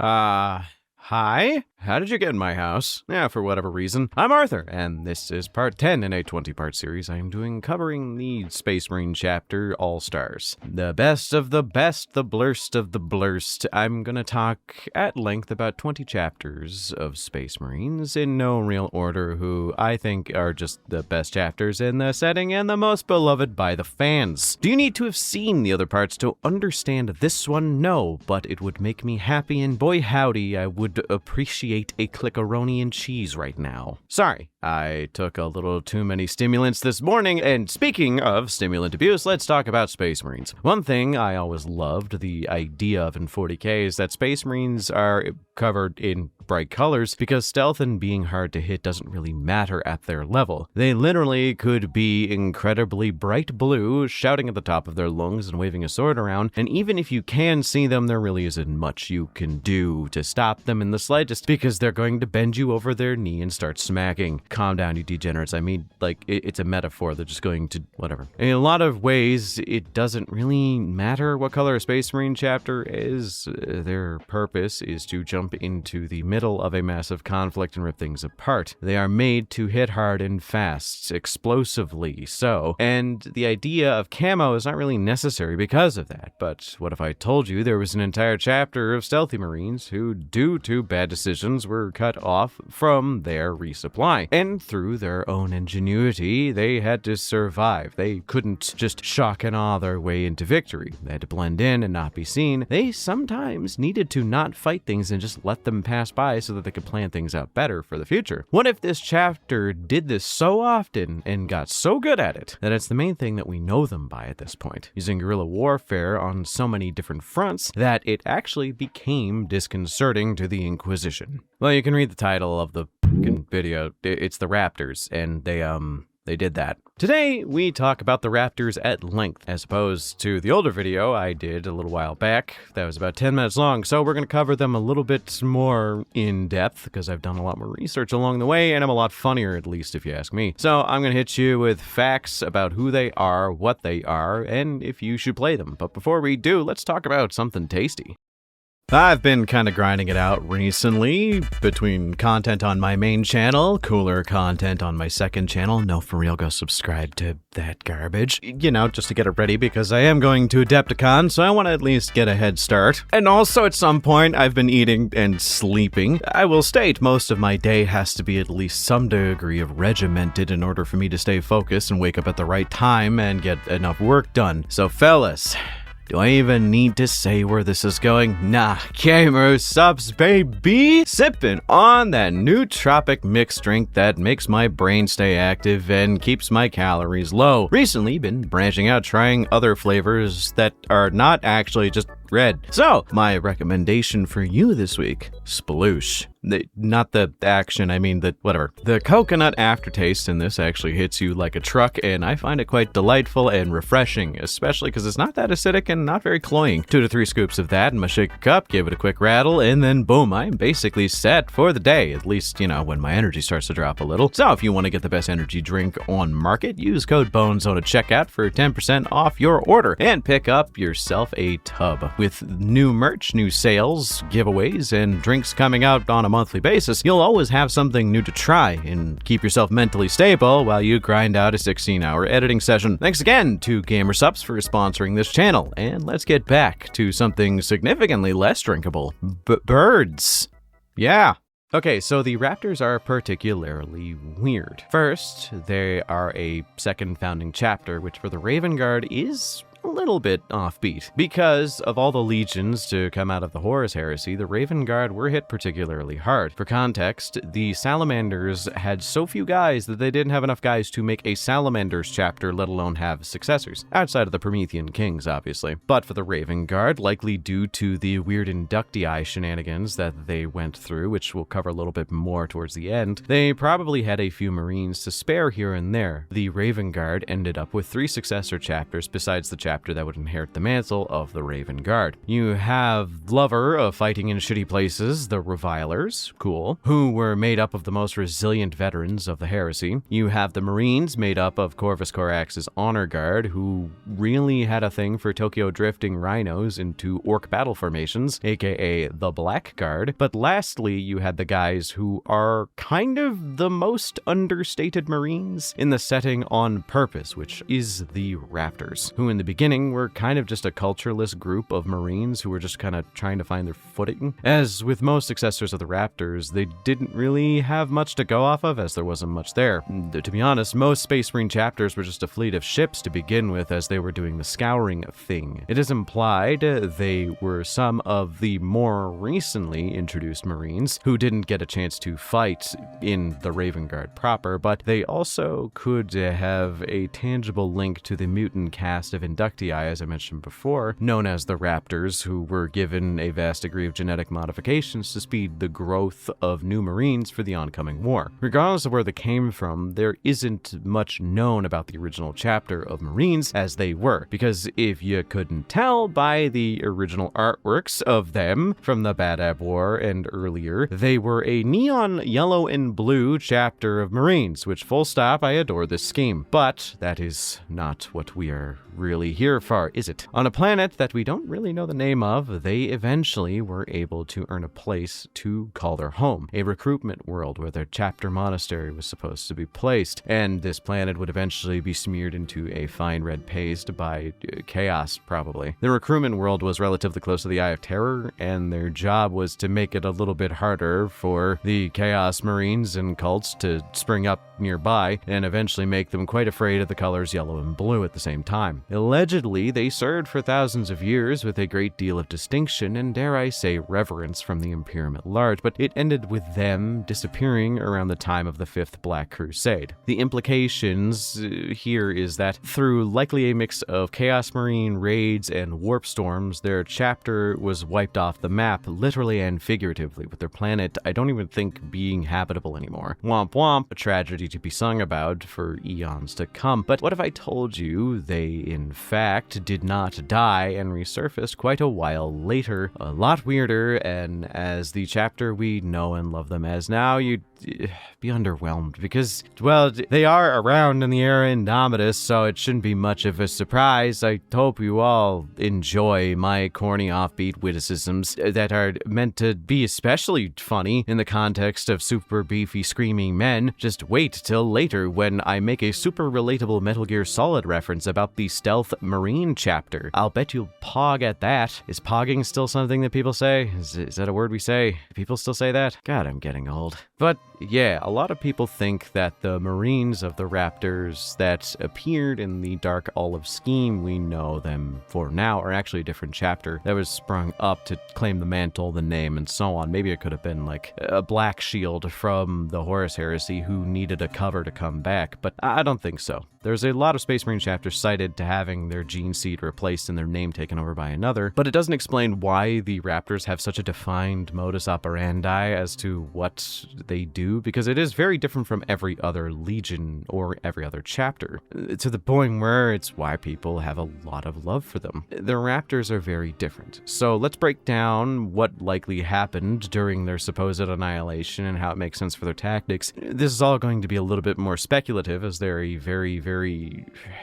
Hi? How did you get in my house? Yeah, for whatever reason. I'm Arthur, and this is part 10 in a 20-part series I am doing covering the Space Marine chapter All-Stars. The best of the best, the blurst of the blurst. I'm gonna talk at length about 20 chapters of Space Marines in no real order who I think are just the best chapters in the setting and the most beloved by the fans. Do you need to have seen the other parts to understand this one? No, but it would make me happy, and boy howdy, I would appreciate a clickaroni and cheese right now. Sorry, I took a little too many stimulants this morning, and speaking of stimulant abuse, let's talk about Space Marines. One thing I always loved the idea of in 40k is that Space Marines are covered in bright colors because stealth and being hard to hit doesn't really matter at their level. They literally could be incredibly bright blue, shouting at the top of their lungs and waving a sword around, and even if you can see them, there really isn't much you can do to stop them in the slightest because they're going to bend you over their knee and start smacking. Calm down, you degenerates. I mean, like, it's a metaphor. They're just going to whatever. In a lot of ways, it doesn't really matter what color a Space Marine chapter is. Their purpose is to jump into the middle of a massive conflict and rip things apart. They are made to hit hard and fast, explosively so, and the idea of camo is not really necessary because of that. But what if I told you there was an entire chapter of stealthy Marines who, due to bad decisions, were cut off from their resupply, and through their own ingenuity, they had to survive. They couldn't just shock and awe their way into victory. They had to blend in and not be seen. They sometimes needed to not fight things and just let them pass by so that they could plan things out better for the future. What if this chapter did this so often and got so good at it that it's the main thing that we know them by at this point, using guerrilla warfare on so many different fronts that it actually became disconcerting to the Inquisition? Well, you can read the title of the video. It's the Raptors, and they did that. Today, we talk about the Raptors at length, as opposed to the older video I did a little while back that was about 10 minutes long, so we're going to cover them a little bit more in depth, because I've done a lot more research along the way, and I'm a lot funnier, at least, if you ask me. So I'm going to hit you with facts about who they are, what they are, and if you should play them. But before we do, let's talk about something tasty. I've been kind of grinding it out recently between content on my main channel, cooler content on my second channel. No, for real, go subscribe to that garbage. You know, just to get it ready because I am going to Adepticon, so I want to at least get a head start. And also at some point, I've been eating and sleeping. I will state most of my day has to be at least some degree of regimented in order for me to stay focused and wake up at the right time and get enough work done. So fellas, do I even need to say where this is going? Nah, gamer subs, baby! Sipping on that nootropic mixed drink that makes my brain stay active and keeps my calories low. Recently been branching out, trying other flavors that are not actually just red. So, my recommendation for you this week, sploosh. Not the action, I mean the whatever. The coconut aftertaste in this actually hits you like a truck, and I find it quite delightful and refreshing, especially because it's not that acidic and not very cloying. 2 to 3 scoops of that in my shaker cup, give it a quick rattle, and then boom, I'm basically set for the day, at least, you know, when my energy starts to drop a little. So if you want to get the best energy drink on market, use code BONEZONE at checkout for 10% off your order, and pick up yourself a tub. With new merch, new sales, giveaways, and drinks coming out on a monthly basis, you'll always have something new to try and keep yourself mentally stable while you grind out a 16-hour editing session. Thanks again to GamerSupps for sponsoring this channel, and let's get back to something significantly less drinkable. Birds. Yeah. Okay, so the Raptors are particularly weird. First, they are a second founding chapter, which for the Raven Guard is a little bit offbeat. Because of all the legions to come out of the Horus Heresy, the Raven Guard were hit particularly hard. For context, the Salamanders had so few guys that they didn't have enough guys to make a Salamanders chapter, let alone have successors. Outside of the Promethean Kings, obviously. But for the Raven Guard, likely due to the weird inductii shenanigans that they went through, which we'll cover a little bit more towards the end, they probably had a few Marines to spare here and there. The Raven Guard ended up with 3 successor chapters besides the chapter that would inherit the mantle of the Raven Guard. You have lover of fighting in shitty places, the Revilers, cool, who were made up of the most resilient veterans of the heresy. You have the Marines, made up of Corvus Corax's honor guard, who really had a thing for Tokyo drifting rhinos into orc battle formations, aka the Black Guard. But lastly, you had the guys who are kind of the most understated Marines in the setting on purpose, which is the Raptors, who in the beginning were kind of just a cultureless group of Marines who were just kind of trying to find their footing. As with most successors of the Raptors, they didn't really have much to go off of, as there wasn't much there. To be honest, most Space Marine chapters were just a fleet of ships to begin with, as they were doing the scouring thing. It is implied they were some of the more recently introduced Marines who didn't get a chance to fight in the Raven Guard proper, but they also could have a tangible link to the mutant cast of inductii, as I mentioned before, known as the Raptors, who were given a vast degree of genetic modifications to speed the growth of new Marines for the oncoming war. Regardless of where they came from, there isn't much known about the original chapter of Marines as they were, because if you couldn't tell by the original artworks of them from the Badab War and earlier, they were a neon yellow and blue chapter of Marines, which full stop, I adore this scheme. But that is not what we are really here for, is it? On a planet that we don't really know the name of, they eventually were able to earn a place to call their home, a recruitment world where their chapter monastery was supposed to be placed, and this planet would eventually be smeared into a fine red paste by chaos, probably. The recruitment world was relatively close to the Eye of Terror, and their job was to make it a little bit harder for the Chaos Marines and cults to spring up nearby, and eventually make them quite afraid of the colors yellow and blue at the same time. Allegedly, they served for thousands of years with a great deal of distinction and, dare I say, reverence from the Imperium at large, but it ended with them disappearing around the time of the Fifth Black Crusade. The implications here is that through likely a mix of Chaos Marine raids and warp storms, their chapter was wiped off the map, literally and figuratively, with their planet I don't even think being habitable anymore. Womp womp, a tragedy to be sung about for eons to come. But what if I told you they, in fact, did not die and resurfaced quite a while later? A lot weirder, and as the chapter we know and love them as now, you'd be underwhelmed because, well, they are around in the era Indomitus, so it shouldn't be much of a surprise. I hope you all enjoy my corny offbeat witticisms that are meant to be especially funny in the context of super beefy screaming men. Just wait till later when I make a super relatable Metal Gear Solid reference about the Stealth Marine chapter. I'll bet you'll pog at that. Is pogging still something that people say? Is that a word we say? Do people still say that? God, I'm getting old. But yeah, a lot of people think that the Marines of the Raptors that appeared in the Dark Olive scheme we know them for now are actually a different chapter that was sprung up to claim the mantle, the name, and so on. Maybe it could have been like a Black Shield from the Horus Heresy who needed a cover to come back, but I don't think so. There's a lot of Space Marine chapters cited to having their gene seed replaced and their name taken over by another, but it doesn't explain why the Raptors have such a defined modus operandi as to what they do, because it is very different from every other legion or every other chapter, to the point where it's why people have a lot of love for them. The Raptors are very different. So let's break down what likely happened during their supposed annihilation and how it makes sense for their tactics. This is all going to be a little bit more speculative, as they're a very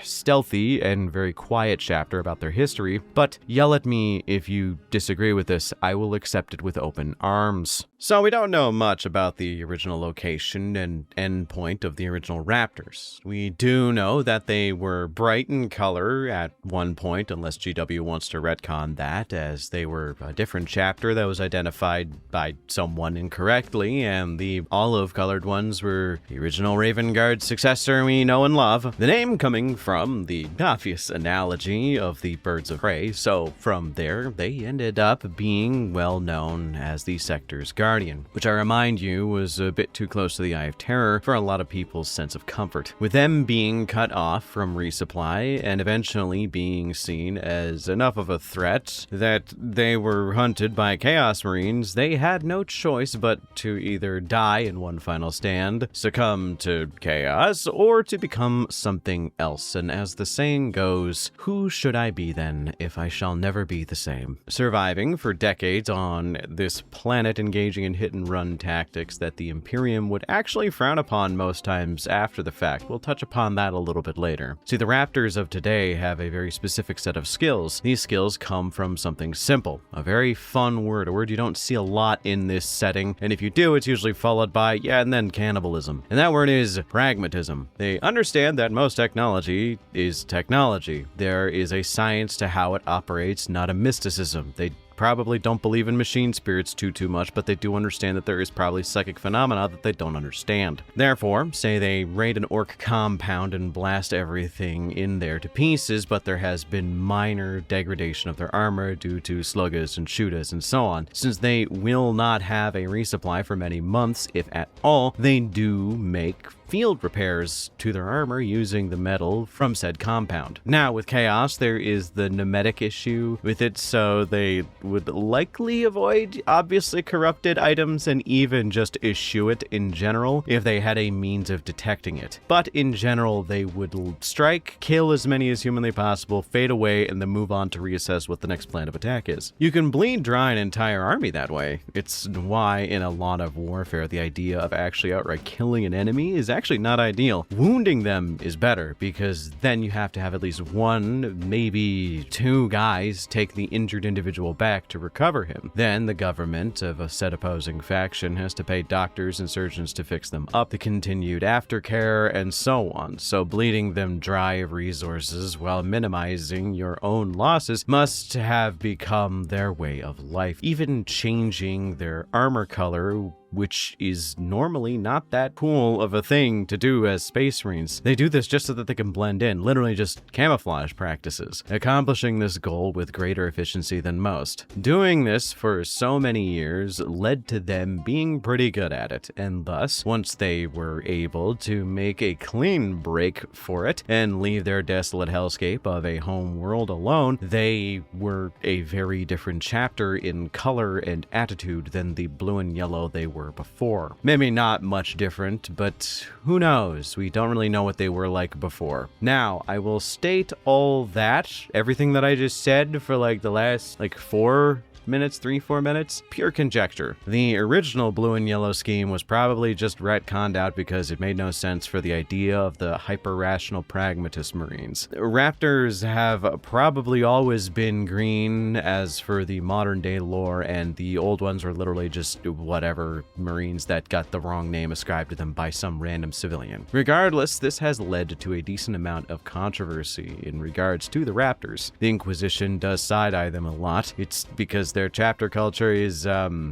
stealthy and very quiet chapter about their history, but yell at me if you disagree with this. I will accept it with open arms. So we don't know much about the original location and endpoint of the original Raptors. We do know that they were bright in color at one point, unless GW wants to retcon that, as they were a different chapter that was identified by someone incorrectly, and the olive-colored ones were the original Raven Guard successor we know and love. The name coming from the obvious analogy of the birds of prey, so from there, they ended up being well known as the Sector's Guardian, which I remind you was a bit too close to the Eye of Terror for a lot of people's sense of comfort. With them being cut off from resupply and eventually being seen as enough of a threat that they were hunted by Chaos Marines, they had no choice but to either die in one final stand, succumb to chaos, or to become something else, and as the saying goes, who should I be then if I shall never be the same? Surviving for decades on this planet, engaging in hit-and-run tactics that the Imperium would actually frown upon most times after the fact. We'll touch upon that a little bit later. See, the Raptors of today have a very specific set of skills. These skills come from something simple, a very fun word, a word you don't see a lot in this setting, and if you do, it's usually followed by, yeah, and then cannibalism. And that word is pragmatism. They understand that most technology is technology. There is a science to how it operates, not a mysticism. They probably don't believe in machine spirits too much, but they do understand that there is probably psychic phenomena that they don't understand. Therefore, say they raid an orc compound and blast everything in there to pieces, but there has been minor degradation of their armor due to sluggas and shootas and so on. Since they will not have a resupply for many months, if at all, they do make field repairs to their armor using the metal from said compound. Now, with Chaos, there is the pneumatic issue with it, so they would likely avoid obviously corrupted items and even just issue it in general if they had a means of detecting it. But in general, they would strike, kill as many as humanly possible, fade away, and then move on to reassess what the next plan of attack is. You can bleed dry an entire army that way. It's why in a lot of warfare, the idea of actually outright killing an enemy is actually not ideal. Wounding them is better because then you have to have at least one, maybe two guys take the injured individual back to recover him. Then the government of a said opposing faction has to pay doctors and surgeons to fix them up, the continued aftercare, and so on. So bleeding them dry of resources while minimizing your own losses must have become their way of life. Even changing their armor color, which is normally not that cool of a thing to do as Space Marines. They do this just so that they can blend in, literally just camouflage practices, accomplishing this goal with greater efficiency than most. Doing this for so many years led to them being pretty good at it, and thus, once they were able to make a clean break for it and leave their desolate hellscape of a home world alone, they were a very different chapter in color and attitude than the blue and yellow they were before. Maybe not much different, but who knows? We don't really know what they were like before. Now, I will state all that, everything that I just said for like the last 4 minutes, 3-4 minutes, pure conjecture. The original blue and yellow scheme was probably just retconned out because it made no sense for the idea of the hyper-rational pragmatist Marines. Raptors have probably always been green as for the modern day lore, and the old ones were literally just whatever Marines that got the wrong name ascribed to them by some random civilian. Regardless, this has led to a decent amount of controversy in regards to the Raptors. The Inquisition does side-eye them a lot. It's because their chapter culture is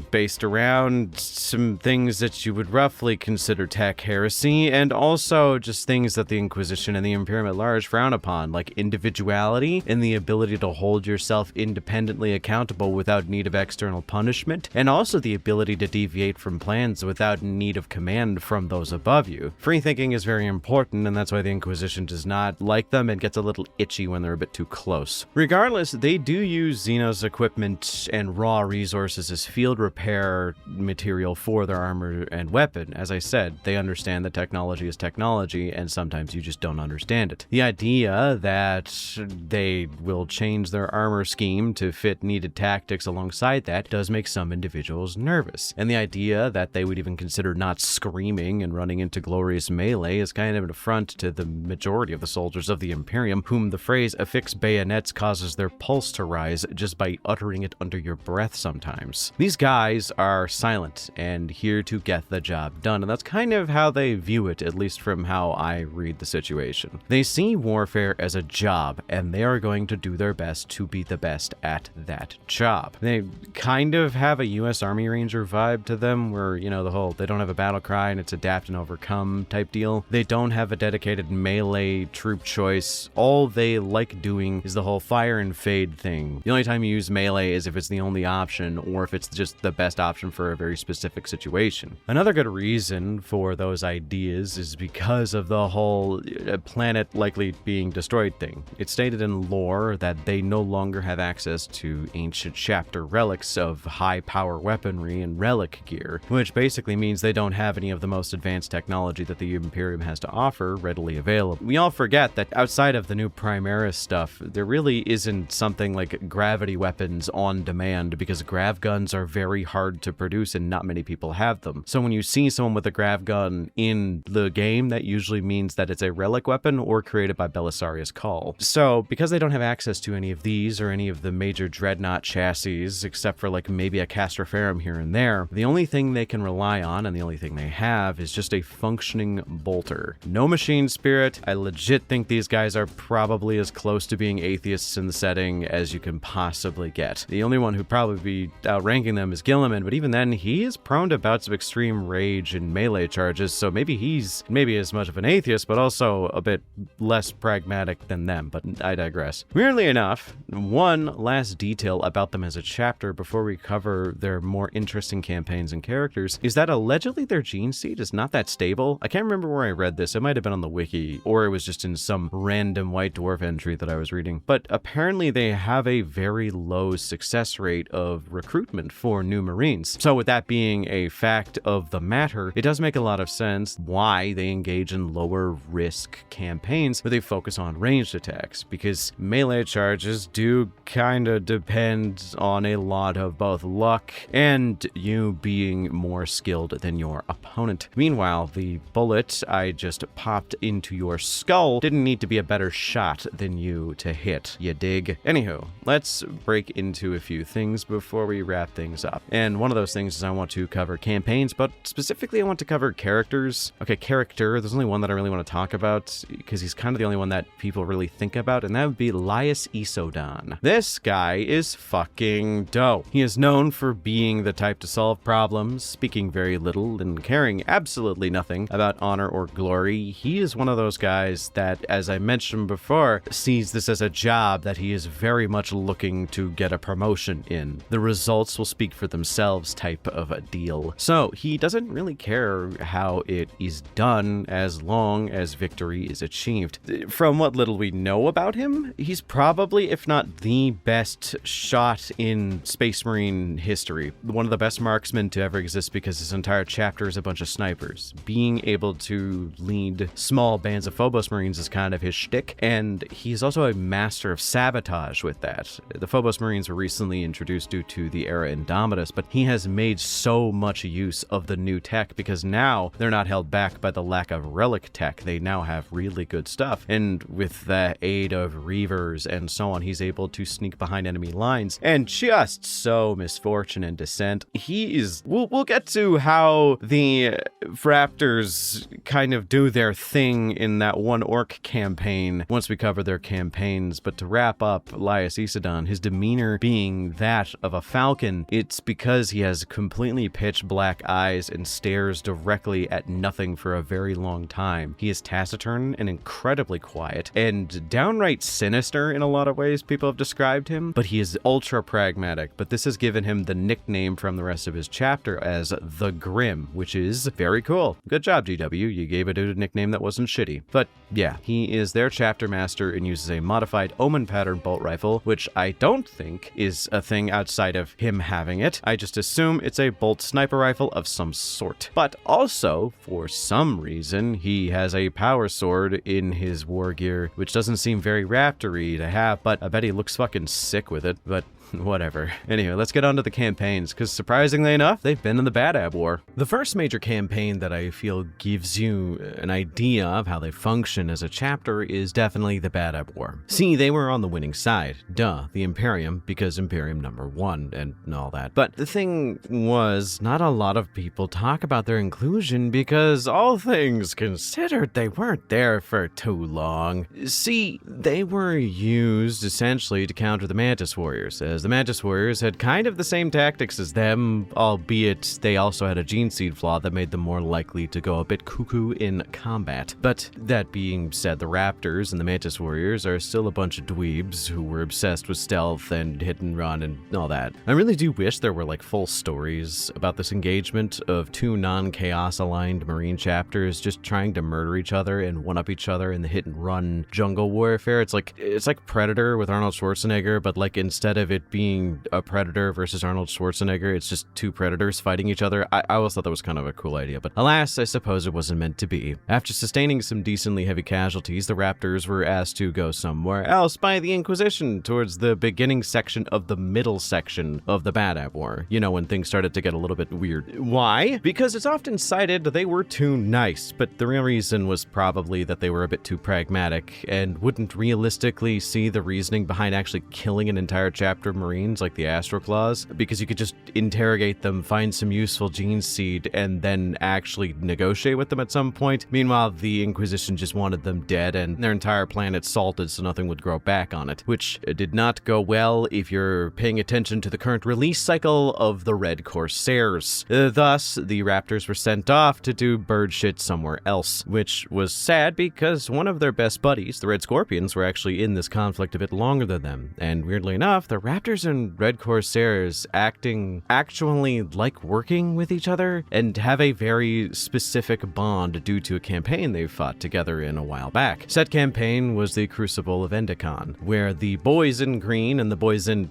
based around some things that you would roughly consider tech heresy, and also just things that the Inquisition and the Imperium at large frown upon, like individuality and the ability to hold yourself independently accountable without need of external punishment, and also the ability to deviate from plans without need of command from those above you. Free thinking is very important, and that's why the Inquisition does not like them and gets a little itchy when they're a bit too close. Regardless, they do use Xenos equipment and raw resources as field repair material for their armor and weapon. As I said, they understand that technology is technology, and sometimes you just don't understand it. The idea that they will change their armor scheme to fit needed tactics alongside that does make some individuals nervous. And the idea that they would even consider not screaming and running into glorious melee is kind of an affront to the majority of the soldiers of the Imperium, whom the phrase affix bayonets causes their pulse to rise just by uttering it under your breath sometimes. These guys are silent and here to get the job done, and that's kind of how they view it, at least from how I read the situation. They see warfare as a job, and they are going to do their best to be the best at that job. They kind of have a U.S. Army Ranger vibe to them, where, you know, the whole they don't have a battle cry and it's adapt and overcome type deal. They don't have a dedicated melee troop choice. All they like doing is the whole fire and fade thing. The only time you use melee is if it's is the only option or if it's just the best option for a very specific situation. Another good reason for those ideas is because of the whole planet likely being destroyed thing. It's stated in lore that they no longer have access to ancient chapter relics of high power weaponry and relic gear, which basically means they don't have any of the most advanced technology that the Imperium has to offer readily available. We all forget that outside of the new Primaris stuff, there really isn't something like gravity weapons on demand because grav guns are very hard to produce and not many people have them. So when you see someone with a grav gun in the game, that usually means that it's a relic weapon or created by Belisarius Cawl. So because they don't have access to any of these or any of the major dreadnought chassis, except for like maybe a Castroferum here and there, the only thing they can rely on and the only thing they have is just a functioning bolter. No machine spirit. I legit think these guys are probably as close to being atheists in the setting as you can possibly get. The only one who'd probably be outranking them is Gilliman, but even then, he is prone to bouts of extreme rage and melee charges, so maybe he's as much of an atheist, but also a bit less pragmatic than them, but I digress. Weirdly enough, one last detail about them as a chapter before we cover their more interesting campaigns and characters is that allegedly their gene seed is not that stable. I can't remember where I read this. It might have been on the wiki, or it was just in some random White Dwarf entry that I was reading. But apparently they have a very low success rate of recruitment for new Marines. So with that being a fact of the matter, it does make a lot of sense why they engage in lower risk campaigns where they focus on ranged attacks, because melee charges do kind of depend on a lot of both luck and you being more skilled than your opponent. Meanwhile, the bullet I just popped into your skull didn't need to be a better shot than you to hit, you dig? Anywho, let's break into a few things before we wrap things up. And one of those things is I want to cover campaigns, but specifically I want to cover characters. Okay, character, there's only one that I really want to talk about because he's kind of the only one that people really think about, and that would be Laius Isodan. This guy is fucking dope. He is known for being the type to solve problems, speaking very little, and caring absolutely nothing about honor or glory. He is one of those guys that, as I mentioned before, sees this as a job that he is very much looking to get a promotion in. The results will speak for themselves type of a deal. So he doesn't really care how it is done as long as victory is achieved. From what little we know about him, he's probably, if not the best shot in Space Marine history. One of the best marksmen to ever exist because his entire chapter is a bunch of snipers. Being able to lead small bands of Phobos Marines is kind of his shtick, and he's also a master of sabotage with that. The Phobos Marines were recently introduced due to the era Indomitus, but he has made so much use of the new tech because now they're not held back by the lack of relic tech. They now have really good stuff, and with the aid of reavers and so on, he's able to sneak behind enemy lines and just sow misfortune and dissent. He is... We'll get to how the Raptors kind of do their thing in that one orc campaign once we cover their campaigns, but to wrap up Laius Isodan, his demeanor being that of a falcon, it's because he has completely pitch black eyes and stares directly at nothing for a very long time. He is taciturn and incredibly quiet and downright sinister in a lot of ways people have described him, but he is ultra pragmatic. But this has given him the nickname from the rest of his chapter as the Grim, which is very cool. Good job, GW. You gave it a nickname that wasn't shitty. But yeah, he is their chapter master and uses a modified Omen pattern bolt rifle, which I don't think is a thing outside of him having it. I just assume it's a bolt sniper rifle of some sort. But also, for some reason, he has a power sword in his war gear, which doesn't seem very raptor-y to have, but I bet he looks fucking sick with it. But whatever. Anyway, let's get on to the campaigns, because surprisingly enough, they've been in the Badab War. The first major campaign that I feel gives you an idea of how they function as a chapter is definitely the Badab War. See, they were on the winning side. Duh, the Imperium, because Imperium #1 and all that. But the thing was, not a lot of people talk about their inclusion because all things considered, they weren't there for too long. See, they were used essentially to counter the Mantis Warriors, as the Mantis Warriors had kind of the same tactics as them, albeit they also had a gene seed flaw that made them more likely to go a bit cuckoo in combat. But that being said, the Raptors and the Mantis Warriors are still a bunch of dweebs who were obsessed with stealth and hit and run and all that. I really do wish there were like full stories about this engagement of two non-chaos aligned Marine chapters just trying to murder each other and one-up each other in the hit and run jungle warfare. It's like Predator with Arnold Schwarzenegger, but like instead of it being a Predator versus Arnold Schwarzenegger, it's just two predators fighting each other. I always thought that was kind of a cool idea, but alas, I suppose it wasn't meant to be. After sustaining some decently heavy casualties, the Raptors were asked to go somewhere else by the Inquisition towards the beginning section of the middle section of the Bad App War. You know, when things started to get a little bit weird. Why? Because it's often cited they were too nice, but the real reason was probably that they were a bit too pragmatic and wouldn't realistically see the reasoning behind actually killing an entire chapter of Marines like the Astro Claws, because you could just interrogate them, find some useful gene seed, and then actually negotiate with them at some point. Meanwhile, the Inquisition just wanted them dead and their entire planet salted so nothing would grow back on it, which did not go well if you're paying attention to the current release cycle of the Red Corsairs. Thus, the Raptors were sent off to do bird shit somewhere else, which was sad because one of their best buddies, the Red Scorpions, were actually in this conflict a bit longer than them. And weirdly enough, the Raptors and Red Corsairs actually like working with each other and have a very specific bond due to a campaign they fought together in a while back. Said campaign was the Crucible of Endicon, where the boys in green and the boys in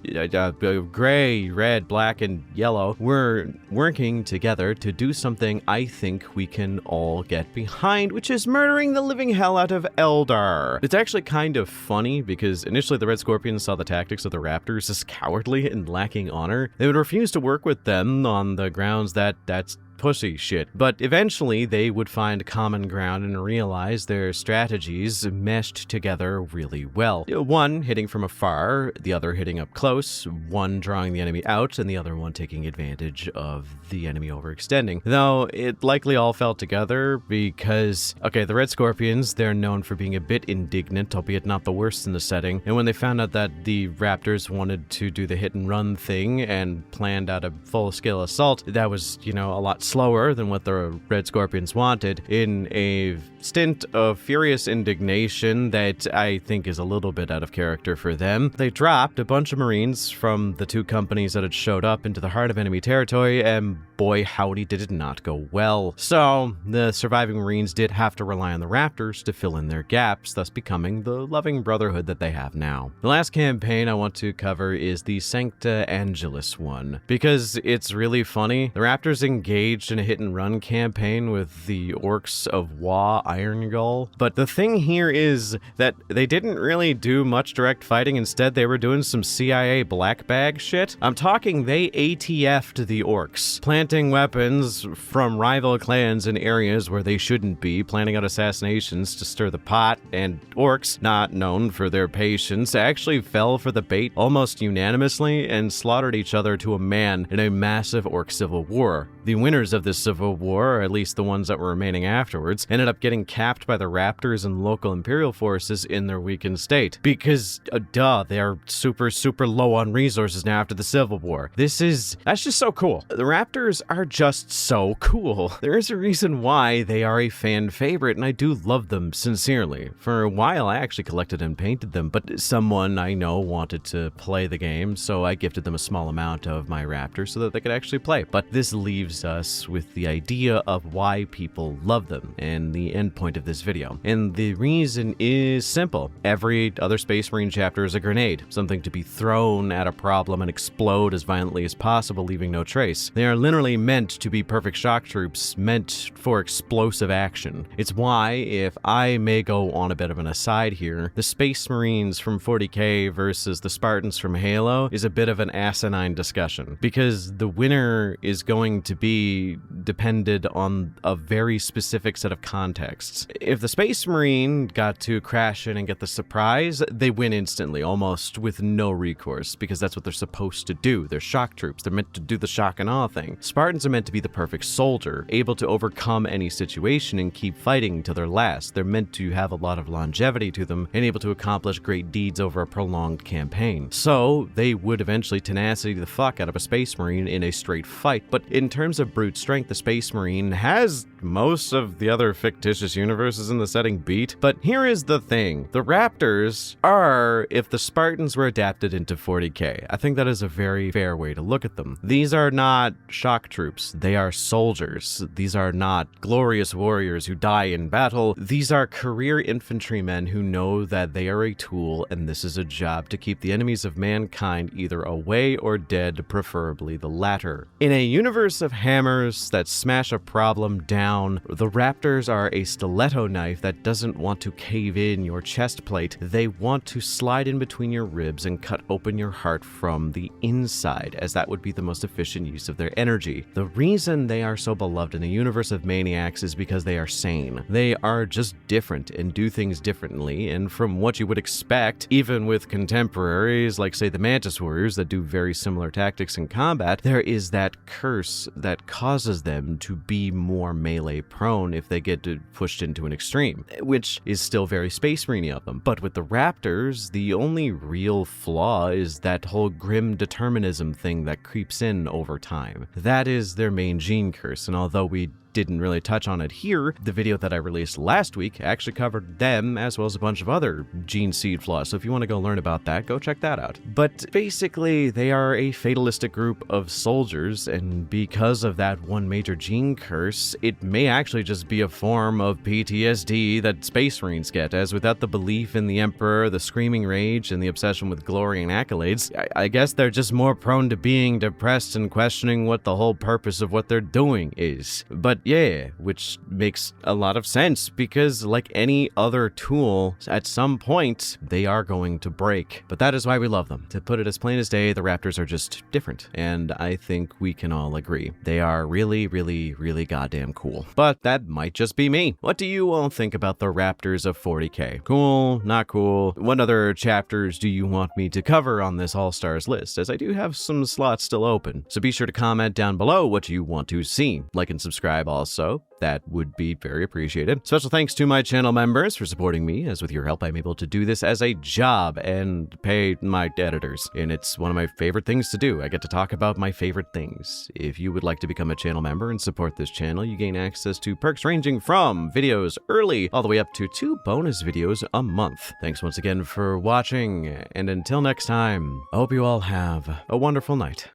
gray, red, black, and yellow were working together to do something I think we can all get behind, which is murdering the living hell out of Eldar. It's actually kind of funny because initially the Red Scorpions saw the tactics of the Raptors as cowardly and lacking honor. They would refuse to work with them on the grounds that that's pussy shit. But eventually they would find common ground and realize their strategies meshed together really well. One hitting from afar, the other hitting up close, one drawing the enemy out, and the other one taking advantage of the enemy overextending. Though it likely all fell together because, okay, the Red Scorpions, they're known for being a bit indignant, albeit not the worst in the setting, and when they found out that the Raptors wanted to do the hit and run thing and planned out a full-scale assault, that was, a lot slower than what the Red Scorpions wanted. In a stint of furious indignation that I think is a little bit out of character for them, they dropped a bunch of Marines from the two companies that had showed up into the heart of enemy territory, and boy howdy did it not go well. So the surviving Marines did have to rely on the Raptors to fill in their gaps, thus becoming the loving brotherhood that they have now. The last campaign I want to cover is the Sancta Angelus one, because it's really funny. The Raptors engaged in a hit and run campaign with the orcs of Wa Irongull, but the thing here is that they didn't really do much direct fighting. Instead, they were doing some CIA black bag shit. I'm talking they ATF'd the orcs, planting weapons from rival clans in areas where they shouldn't be, planning out assassinations to stir the pot, and orcs, not known for their patience, actually fell for the bait almost unanimously and slaughtered each other to a man in a massive orc civil war. The winners of this civil war, or at least the ones that were remaining afterwards, ended up getting capped by the Raptors and local Imperial forces in their weakened state. Because, they are super low on resources now after the Civil War. That's just so cool. The Raptors are just so cool. There is a reason why they are a fan favorite, and I do love them sincerely. For a while, I actually collected and painted them, but someone I know wanted to play the game, so I gifted them a small amount of my Raptors so that they could actually play. But this leaves us with the idea of why people love them and the end point of this video. And the reason is simple. Every other Space Marine chapter is a grenade, something to be thrown at a problem and explode as violently as possible, leaving no trace. They are literally meant to be perfect shock troops, meant for explosive action. It's why, if I may go on a bit of an aside here, the Space Marines from 40k versus the Spartans from Halo is a bit of an asinine discussion, because the winner is going to be they depended on a very specific set of contexts. If the Space Marine got to crash in and get the surprise, they win instantly, almost with no recourse, because that's what they're supposed to do. They're shock troops. They're meant to do the shock and awe thing. Spartans are meant to be the perfect soldier, able to overcome any situation and keep fighting till their last. They're meant to have a lot of longevity to them and able to accomplish great deeds over a prolonged campaign. So they would eventually tenacity the fuck out of a Space Marine in a straight fight. But in terms of brute strength, the Space Marine has most of the other fictitious universes in the setting beat. But here is the thing. The Raptors are if the Spartans were adapted into 40k. I think that is a very fair way to look at them. These are not shock troops. They are soldiers. These are not glorious warriors who die in battle. These are career infantrymen who know that they are a tool and this is a job to keep the enemies of mankind either away or dead, preferably the latter. In a universe of hammers that smash a problem down, the Raptors are a stiletto knife that doesn't want to cave in your chest plate. They want to slide in between your ribs and cut open your heart from the inside, as that would be the most efficient use of their energy. The reason they are so beloved in a universe of maniacs is because they are sane. They are just different and do things differently, and from what you would expect, even with contemporaries like, say, the Mantis Warriors that do very similar tactics in combat, there is that curse that causes them to be more melee prone if they get pushed into an extreme, which is still very Space Marine of them. But with the Raptors, the only real flaw is that whole grim determinism thing that creeps in over time. That is their main gene curse, and although we didn't really touch on it here, the video that I released last week actually covered them as well as a bunch of other gene seed flaws, so if you want to go learn about that, go check that out. But basically, they are a fatalistic group of soldiers, and because of that one major gene curse, it may actually just be a form of PTSD that Space Marines get, as without the belief in the Emperor, the screaming rage, and the obsession with glory and accolades, I guess they're just more prone to being depressed and questioning what the whole purpose of what they're doing is. But yeah, which makes a lot of sense because like any other tool, at some point, they are going to break. But that is why we love them. To put it as plain as day, the Raptors are just different. And I think we can all agree. They are really, really, really goddamn cool. But that might just be me. What do you all think about the Raptors of 40k? Cool? Not cool? What other chapters do you want me to cover on this All-Stars list? As I do have some slots still open. So be sure to comment down below what you want to see. Like and subscribe also. That would be very appreciated. Special thanks to my channel members for supporting me, as with your help I'm able to do this as a job and pay my editors. And it's one of my favorite things to do. I get to talk about my favorite things. If you would like to become a channel member and support this channel, you gain access to perks ranging from videos early all the way up to 2 bonus videos a month. Thanks once again for watching, and until next time, I hope you all have a wonderful night.